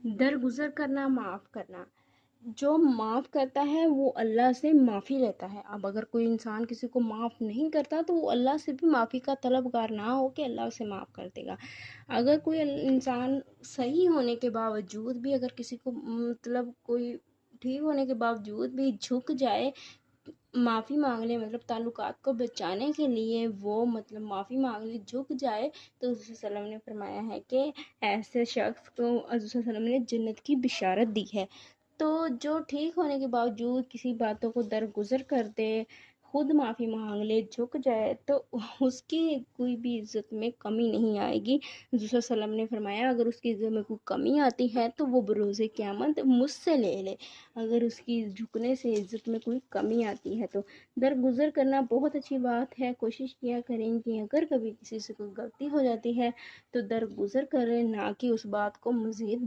درگزر کرنا، معاف کرنا۔ جو معاف کرتا ہے وہ اللہ سے معافی لیتا ہے۔ اب اگر کوئی انسان کسی کو معاف نہیں کرتا تو وہ اللہ سے بھی معافی کا طلبگار نہ ہو کہ اللہ اسے معاف کر دے گا۔ اگر کوئی انسان صحیح ہونے کے باوجود بھی اگر کسی کو مطلب کوئی ٹھیک ہونے کے باوجود بھی جھک جائے، معافی مانگ لے، مطلب تعلقات کو بچانے کے لیے وہ مطلب معافی مانگ لے، جھک جائے، تو حضور صلی اللہ علیہ وسلم نے فرمایا ہے کہ ایسے شخص کو حضور صلی اللہ علیہ وسلم نے جنت کی بشارت دی ہے۔ تو جو ٹھیک ہونے کے باوجود کسی باتوں کو درگزر کر دے، خود معافی مانگ لے، جھک جائے، تو اس کی کوئی بھی عزت میں کمی نہیں آئے گی۔ حضور صلی اللہ علیہ وسلم نے فرمایا اگر اس کی عزت میں کوئی کمی آتی ہے تو وہ بروز قیامت مجھ سے لے لے، اگر اس کی جھکنے سے عزت میں کوئی کمی آتی ہے تو۔ درگزر کرنا بہت اچھی بات ہے۔ کوشش کیا کریں کہ اگر کبھی کسی سے کوئی غلطی ہو جاتی ہے تو درگزر کریں، نہ کہ اس بات کو مزید